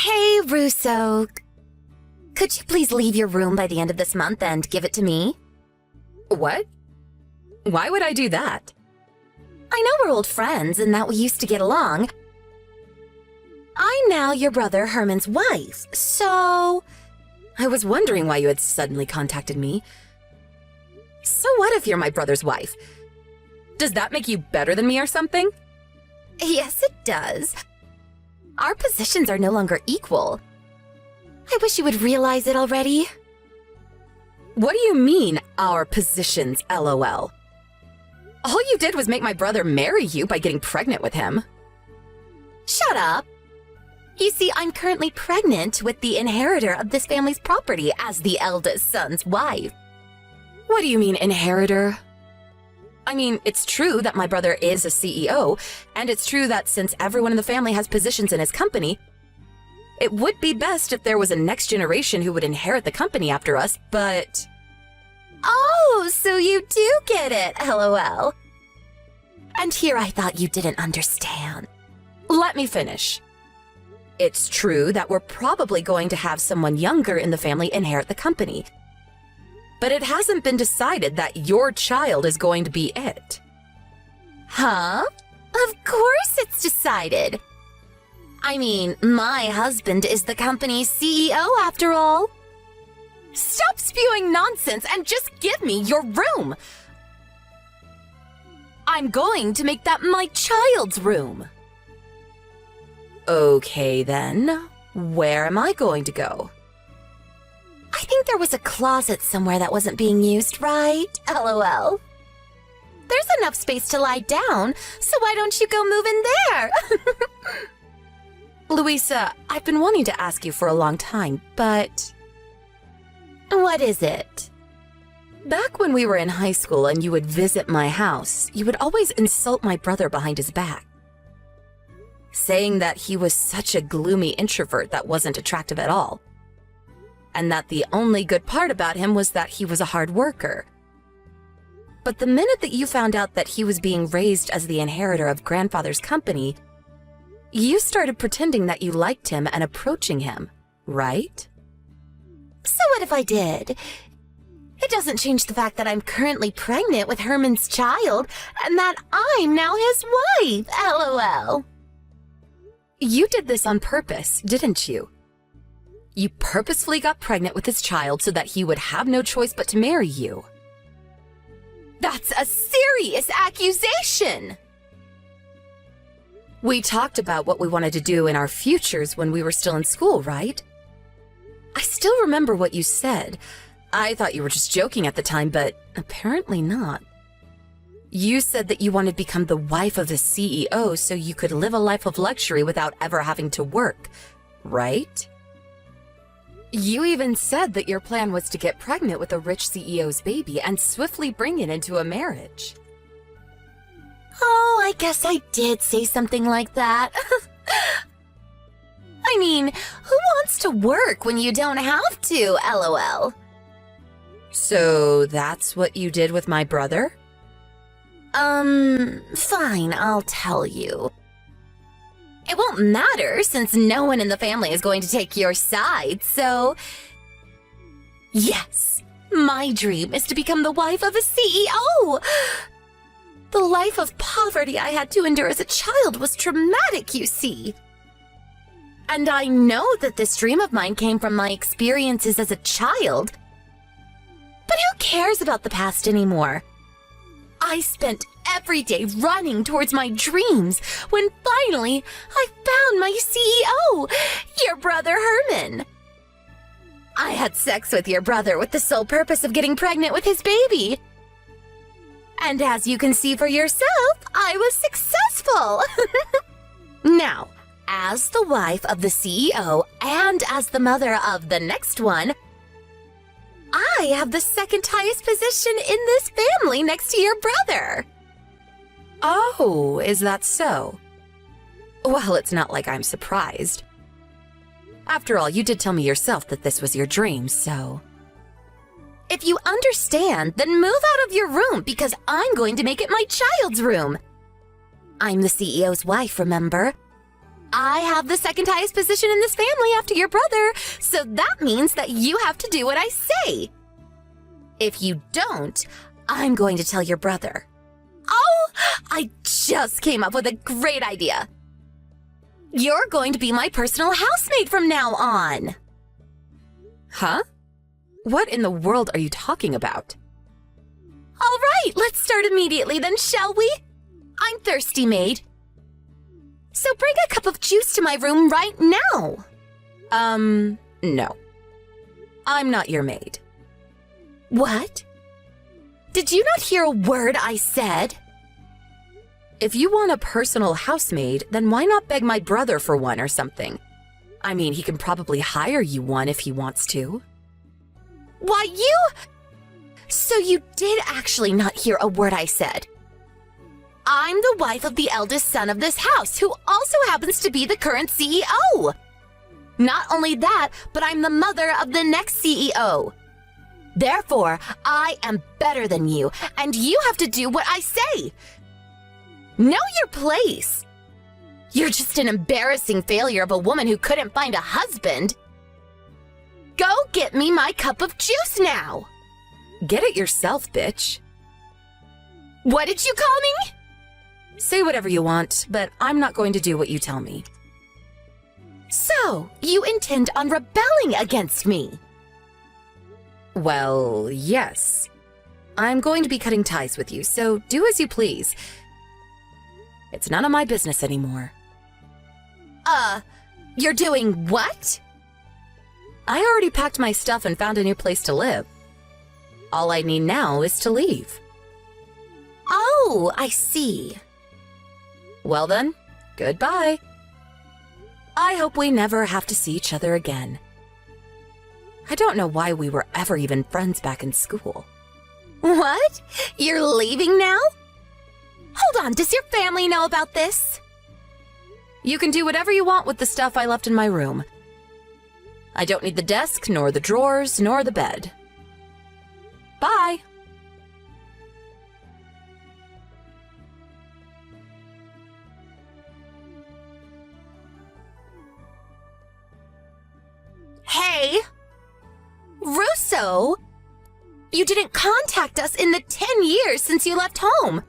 Hey, Russo. Could you please leave your room by the end of this month and give it to me? What? Why would I do that? I know we're old friends and that we used to get along. I'm now your brother Herman's wife, so... I was wondering why you had suddenly contacted me. So what if you're my brother's wife? Does that make you better than me or something? Yes, it does. Our positions are no longer equal. I wish you would realize it already. What do you mean, our positions, LOL? All you did was make my brother marry you by getting pregnant with him. Shut up. You see, I'm currently pregnant with the inheritor of this family's property as the eldest son's wife. What do you mean, inheritor? I mean, it's true that my brother is a CEO, and it's true that since everyone in the family has positions in his company, it would be best if there was a next generation who would inherit the company after us, but... Oh, so you do get it, LOL. And here I thought you didn't understand. Let me finish. It's true that we're probably going to have someone younger in the family inherit the company, but it hasn't been decided that your child is going to be it. Huh? Of course it's decided. I mean, my husband is the company's CEO after all. Stop spewing nonsense and just give me your room. I'm going to make that my child's room. Okay then, where am I going to go? I think there was a closet somewhere that wasn't being used, right? LOL. There's enough space to lie down, so why don't you go move in there? Louisa, I've been wanting to ask you for a long time, but... What is it? Back when we were in high school and you would visit my house, you would always insult my brother behind his back, saying that he was such a gloomy introvert that wasn't attractive at all, and that the only good part about him was that he was a hard worker. But the minute that you found out that he was being raised as the inheritor of grandfather's company, you started pretending that you liked him and approaching him, right? So what if I did? It doesn't change the fact that I'm currently pregnant with Herman's child and that I'm now his wife, LOL. You did this on purpose, didn't you? You purposefully got pregnant with his child so that he would have no choice but to marry you. That's a serious accusation! We talked about what we wanted to do in our futures when we were still in school, right? I still remember what you said. I thought you were just joking at the time, but apparently not. You said that you wanted to become the wife of the CEO so you could live a life of luxury without ever having to work, right? You even said that your plan was to get pregnant with a rich CEO's baby and swiftly bring it into a marriage. Oh, I guess I did say something like that. I mean, who wants to work when you don't have to, LOL? So that's what you did with my brother? Fine, I'll tell you. It won't matter since no one in the family is going to take your side, so... Yes, my dream is to become the wife of a CEO! The life of poverty I had to endure as a child was traumatic, you see. And I know that this dream of mine came from my experiences as a child. But who cares about the past anymore? I spent every day running towards my dreams when finally I found my CEO, your brother Herman. I had sex with your brother with the sole purpose of getting pregnant with his baby. And as you can see for yourself, I was successful. Now, as the wife of the CEO and as the mother of the next one, I have the second highest position in this family next to your brother. Oh, is that so? Well, it's not like I'm surprised. After all, you did tell me yourself that this was your dream, so... If you understand, then move out of your room because I'm going to make it my child's room. I'm the CEO's wife, remember? I have the second highest position in this family after your brother, so that means that you have to do what I say. If you don't, I'm going to tell your brother. Oh, I just came up with a great idea. You're going to be my personal housemaid from now on. Huh? What in the world are you talking about? All right, let's start immediately then, shall we? I'm thirsty, maid. So bring a cup of juice to my room right now. No. I'm not your maid. What? Did you not hear a word I said? If you want a personal housemaid, then why not beg my brother for one or something? I mean, he can probably hire you one if he wants to. Why, you... So you did actually not hear a word I said. I'm the wife of the eldest son of this house, who also happens to be the current CEO. Not only that, but I'm the mother of the next CEO. Therefore, I am better than you, and you have to do what I say. Know your place. You're just an embarrassing failure of a woman who couldn't find a husband. Go get me my cup of juice now. Get it yourself, bitch. What did you call me? Say whatever you want, but I'm not going to do what you tell me. So, you intend on rebelling against me? Well, yes. I'm going to be cutting ties with you, so do as you please. It's none of my business anymore. You're doing what? I already packed my stuff and found a new place to live. All I need now is to leave. Oh, I see. Well then, goodbye. I hope we never have to see each other again. I don't know why we were ever even friends back in school. What? You're leaving now? Hold on, does your family know about this? You can do whatever you want with the stuff I left in my room. I don't need the desk, nor the drawers, nor the bed. Bye. Hey! Russo! You didn't contact us in the 10 years since you left home.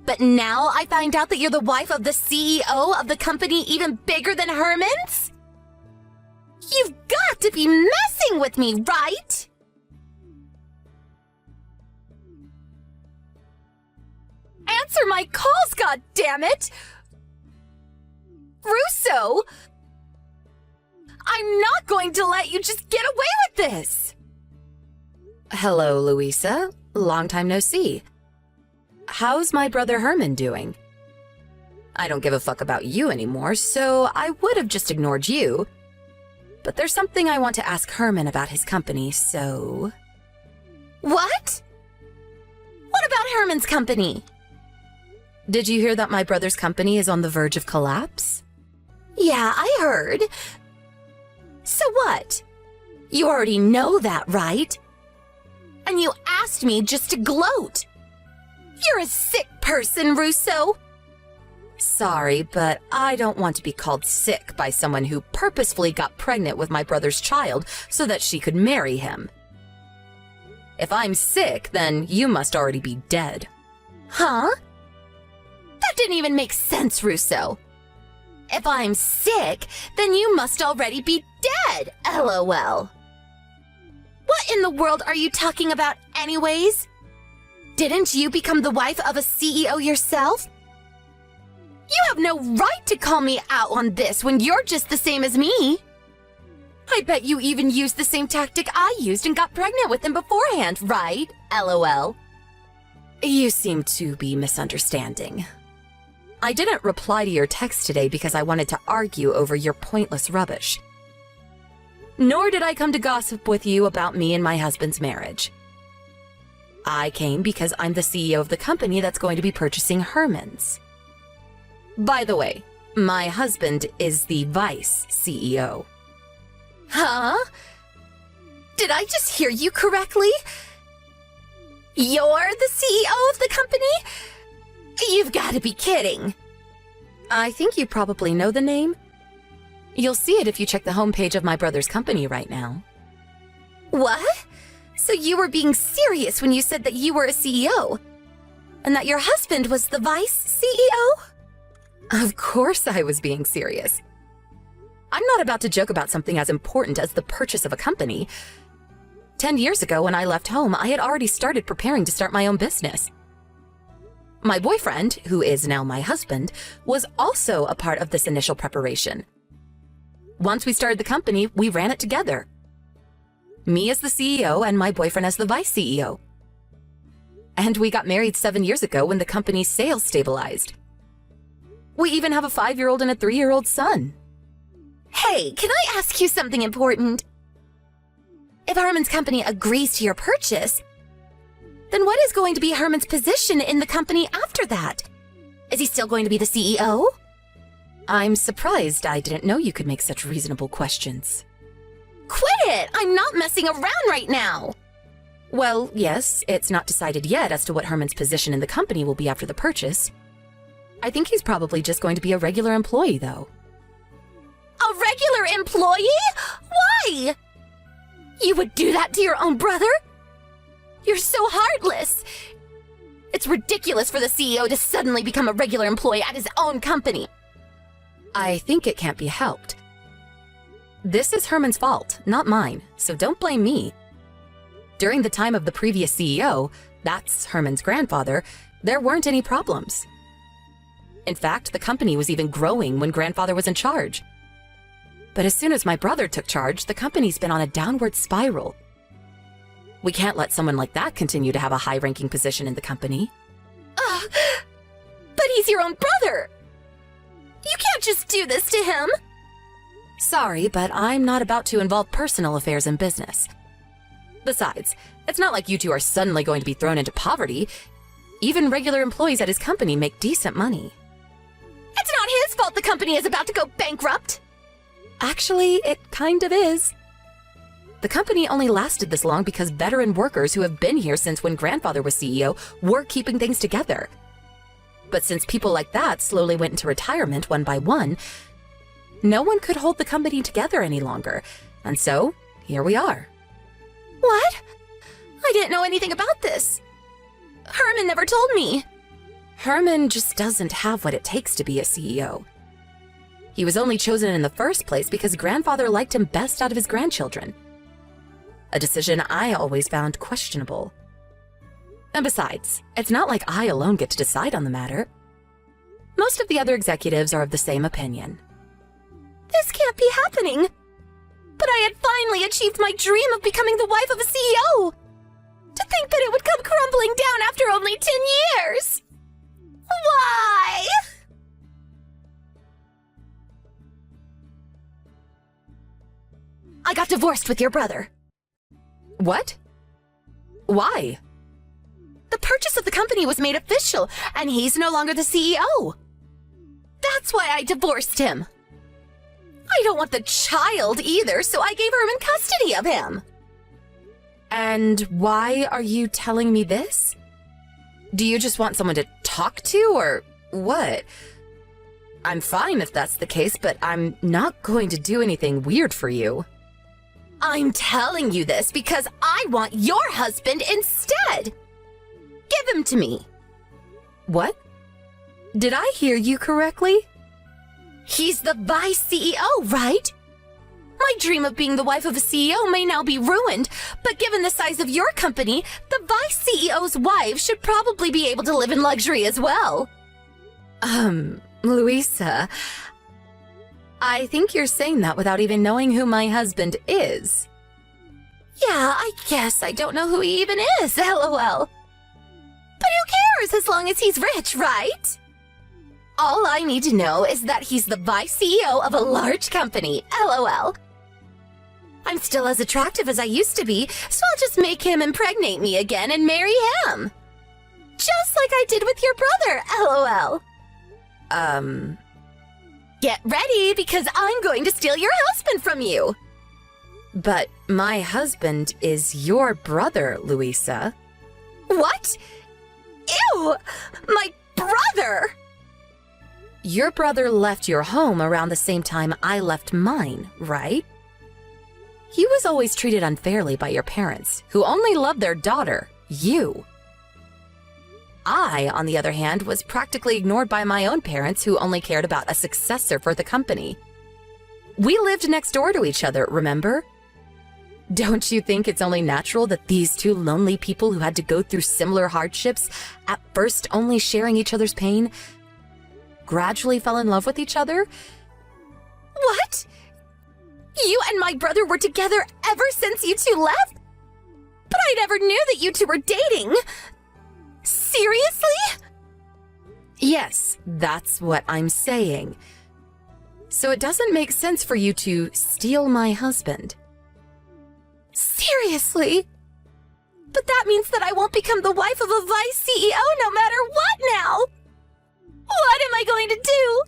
But now I find out that you're the wife of the CEO of the company even bigger than Herman's? You've got to be messing with me, right? Answer my calls, goddammit! Russo! I'm not going to let you just get away with this! Hello, Louisa. Long time no see. How's my brother Herman doing? I don't give a fuck about you anymore, so I would have just ignored you. But there's something I want to ask Herman about his company, so... What? What about Herman's company? Did you hear that my brother's company is on the verge of collapse? Yeah, I heard. So what? You already know that, right? And you asked me just to gloat. You're a sick person, Russo. Sorry, but I don't want to be called sick by someone who purposefully got pregnant with my brother's child so that she could marry him. If I'm sick, then you must already be dead. Huh? That didn't even make sense, Russo. If I'm sick, then you must already be dead, LOL. What in the world are you talking about anyways? Didn't you become the wife of a CEO yourself? You have no right to call me out on this when you're just the same as me. I bet you even used the same tactic I used and got pregnant with him beforehand, right? LOL. You seem to be misunderstanding. I didn't reply to your text today because I wanted to argue over your pointless rubbish. Nor did I come to gossip with you about me and my husband's marriage. I came because I'm the CEO of the company that's going to be purchasing Herman's. By the way, my husband is the vice CEO. Huh? Did I just hear you correctly? You're the CEO of the company? You've got to be kidding. I think you probably know the name. You'll see it if you check the homepage of my brother's company right now. What? So you were being serious when you said that you were a CEO? And that your husband was the vice CEO? Of course I was being serious. I'm not about to joke about something as important as the purchase of a company. 10 years ago, when I left home, I had already started preparing to start my own business. My boyfriend, who is now my husband, was also a part of this initial preparation. Once we started the company, we ran it together. Me as the CEO and my boyfriend as the vice CEO. And we got married 7 years ago when the company's sales stabilized. We even have a 5-year-old and a 3-year-old son. Hey, can I ask you something important? If Herman's company agrees to your purchase, then what is going to be Herman's position in the company after that? Is he still going to be the CEO? I'm surprised I didn't know you could make such reasonable questions. Quit it! I'm not messing around right now! Well, yes, it's not decided yet as to what Herman's position in the company will be after the purchase. I think he's probably just going to be a regular employee, though. A regular employee? Why? You would do that to your own brother? You're so heartless! It's ridiculous for the CEO to suddenly become a regular employee at his own company. I think it can't be helped. This is Herman's fault, not mine, so don't blame me. During the time of the previous CEO, that's Herman's grandfather, there weren't any problems. In fact, the company was even growing when grandfather was in charge. But as soon as my brother took charge, the company's been on a downward spiral. We can't let someone like that continue to have a high-ranking position in the company. But he's your own brother! You can't just do this to him! Sorry, but I'm not about to involve personal affairs in business. Besides, it's not like you two are suddenly going to be thrown into poverty. Even regular employees at his company make decent money. It's not his fault the company is about to go bankrupt! Actually, it kind of is. The company only lasted this long because veteran workers who have been here since when grandfather was CEO were keeping things together. But since people like that slowly went into retirement one by one, no one could hold the company together any longer. And so, here we are. What? I didn't know anything about this. Herman never told me. Herman just doesn't have what it takes to be a CEO. He was only chosen in the first place because grandfather liked him best out of his grandchildren. A decision I always found questionable. And besides, it's not like I alone get to decide on the matter. Most of the other executives are of the same opinion. This can't be happening. But I had finally achieved my dream of becoming the wife of a CEO. To think that it would come crumbling down after only 10 years. Why? I got divorced with your brother. What? Why? The purchase of the company was made official, and he's no longer the CEO. That's why I divorced him. I don't want the child either, so I gave Herman custody of him. And why are you telling me this? Do you just want someone to talk to, or what? I'm fine if that's the case, but I'm not going to do anything weird for you. I'm telling you this because I want your husband instead. Give him to me. What? Did I hear you correctly? He's the vice CEO, right? My dream of being the wife of a CEO may now be ruined, but given the size of your company, the vice CEO's wife should probably be able to live in luxury as well. Louisa, I think you're saying that without even knowing who my husband is. Yeah, I guess I don't know who he even is, LOL. But who cares as long as he's rich, right? All I need to know is that he's the vice CEO of a large company, LOL. I'm still as attractive as I used to be, so I'll just make him impregnate me again and marry him. Just like I did with your brother, LOL. Get ready, because I'm going to steal your husband from you. But my husband is your brother, Louisa. What? Ew! My brother! Your brother left your home around the same time I left mine, right? He was always treated unfairly by your parents, who only loved their daughter, you. I, on the other hand, was practically ignored by my own parents, who only cared about a successor for the company. We lived next door to each other, remember? Don't you think it's only natural that these two lonely people who had to go through similar hardships, at first only sharing each other's pain, gradually fell in love with each other? What? You and my brother were together ever since you two left? But I never knew that you two were dating. Seriously? Yes, that's what I'm saying. So it doesn't make sense for you to steal my husband. Seriously? But that means that I won't become the wife of a vice CEO no matter what now. What am I going to do?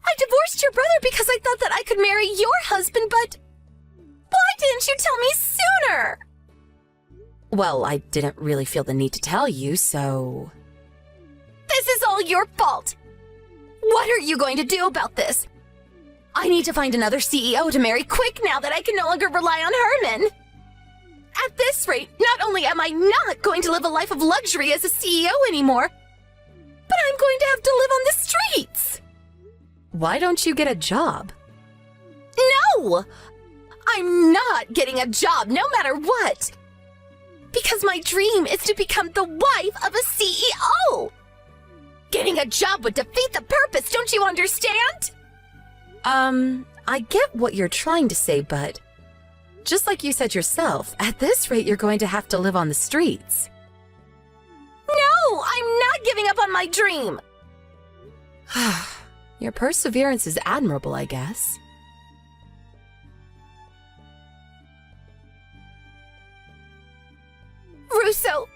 I divorced your brother because I thought that I could marry your husband, but why didn't you tell me sooner? Well, I didn't really feel the need to tell you, so... This is all your fault. What are you going to do about this? I need to find another CEO to marry quick now that I can no longer rely on Herman. At this rate, not only am I not going to live a life of luxury as a CEO anymore, but I'm going to have to live on the streets. Why don't you get a job? No! I'm not getting a job no matter what. Because my dream is to become the wife of a CEO. Getting a job would defeat the purpose, don't you understand? I get what you're trying to say, but just like you said yourself, at this rate you're going to have to live on the streets. No, I'm not giving up on my dream. Your perseverance is admirable, I guess. Russo,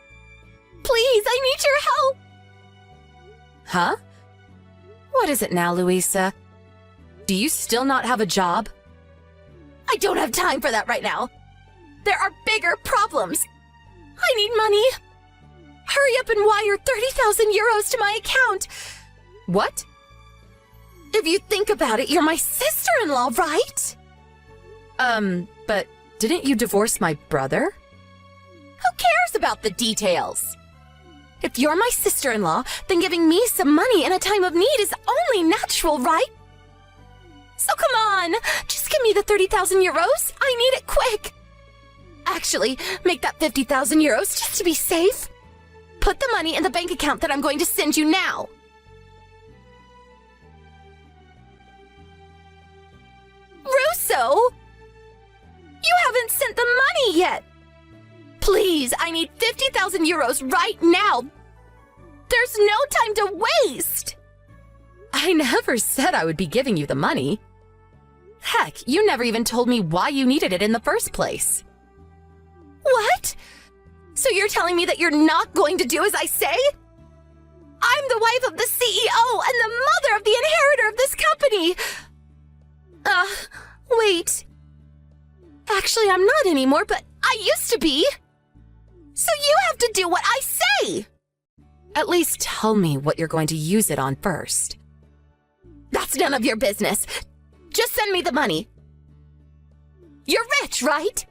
please, I need your help. Huh? What is it now, Louisa? Do you still not have a job? I don't have time for that right now. There are bigger problems. I need money. Hurry up and wire 30,000 euros to my account. What? If you think about it, you're my sister-in-law, right? But didn't you divorce my brother? Who cares about the details? If you're my sister-in-law, then giving me some money in a time of need is only natural, right? So come on, just give me the 30,000 euros. I need it quick. Actually, make that 50,000 euros just to be safe. Put the money in the bank account that I'm going to send you now. Russo! You haven't sent the money yet. Please, I need 50,000 euros right now. There's no time to waste. I never said I would be giving you the money. Heck, you never even told me why you needed it in the first place. What? So you're telling me that you're not going to do as I say? I'm the wife of the CEO and the mother of the inheritor of this company. Wait. Actually, I'm not anymore, but I used to be. So you have to do what I say. At least tell me what you're going to use it on first. That's none of your business. Just send me the money. You're rich, right?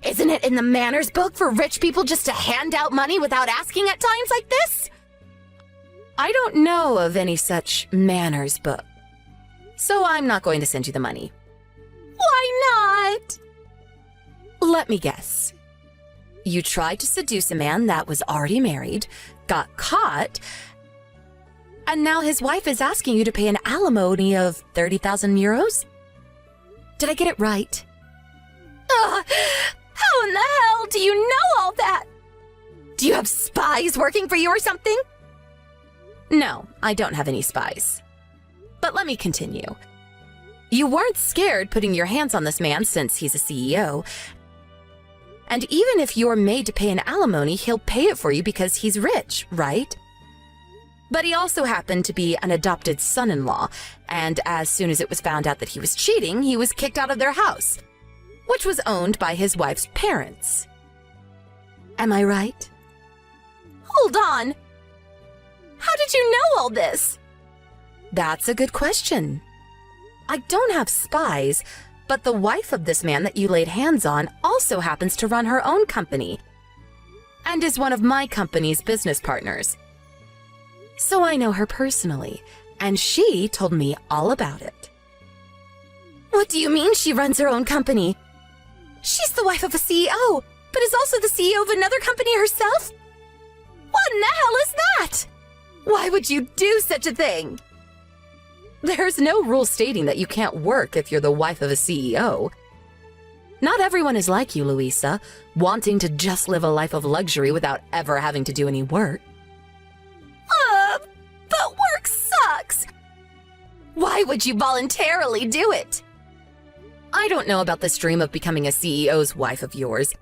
Isn't it in the manners book for rich people just to hand out money without asking at times like this? I don't know of any such manners book, so I'm not going to send you the money. Why not? Let me guess. You tried to seduce a man that was already married, got caught, and now his wife is asking you to pay an alimony of 30,000 euros? Did I get it right? How in the hell do you know all that? Do you have spies working for you or something? No, I don't have any spies. But let me continue. You weren't scared putting your hands on this man since he's a CEO. And even if you're made to pay an alimony, he'll pay it for you because he's rich, right? But he also happened to be an adopted son-in-law, and as soon as it was found out that he was cheating, he was kicked out of their house, which was owned by his wife's parents. Am I right? Hold on. How did you know all this? That's a good question. I don't have spies, but the wife of this man that you laid hands on also happens to run her own company and is one of my company's business partners. So I know her personally, and she told me all about it. What do you mean she runs her own company? She's the wife of a CEO, but is also the CEO of another company herself? What in the hell is that? Why would you do such a thing? There's no rule stating that you can't work if you're the wife of a CEO. Not everyone is like you, Louisa, wanting to just live a life of luxury without ever having to do any work. But work sucks. Why would you voluntarily do it? I don't know about this dream of becoming a CEO's wife of yours,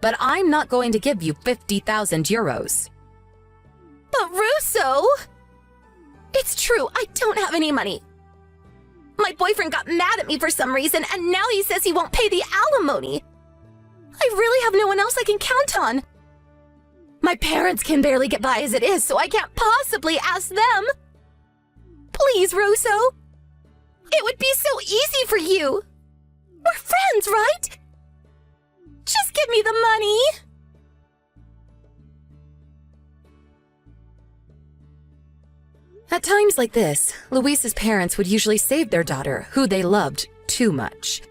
but I'm not going to give you 50,000 euros. But Russo! It's true, I don't have any money. My boyfriend got mad at me for some reason, and now he says he won't pay the alimony. I really have no one else I can count on. My parents can barely get by as it is, so I can't possibly ask them. Please, Russo. It would be so easy for you. We're friends, right? Just give me the money. At times like this, Luisa's parents would usually save their daughter, who they loved too much.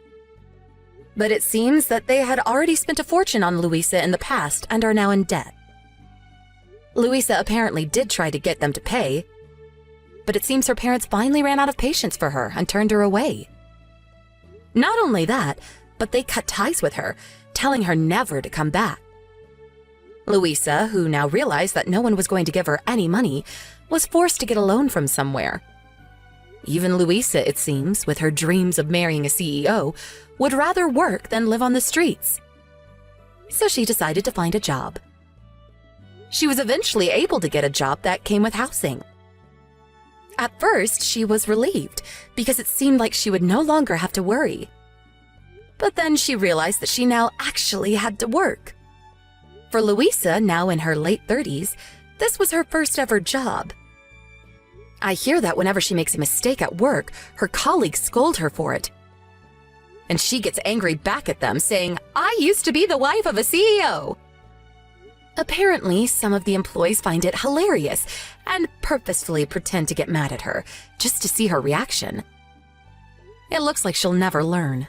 But it seems that they had already spent a fortune on Luisa in the past and are now in debt. Luisa apparently did try to get them to pay, but it seems her parents finally ran out of patience for her and turned her away. Not only that, but they cut ties with her, telling her never to come back. Luisa, who now realized that no one was going to give her any money, was forced to get a loan from somewhere. Even Luisa, it seems, with her dreams of marrying a CEO, would rather work than live on the streets. So she decided to find a job. She was eventually able to get a job that came with housing. At first, she was relieved because it seemed like she would no longer have to worry. But then she realized that she now actually had to work. For Luisa, now in her late 30s, this was her first ever job. I hear that whenever she makes a mistake at work, her colleagues scold her for it. And she gets angry back at them, saying, "I used to be the wife of a CEO." Apparently, some of the employees find it hilarious and purposefully pretend to get mad at her, just to see her reaction. It looks like she'll never learn.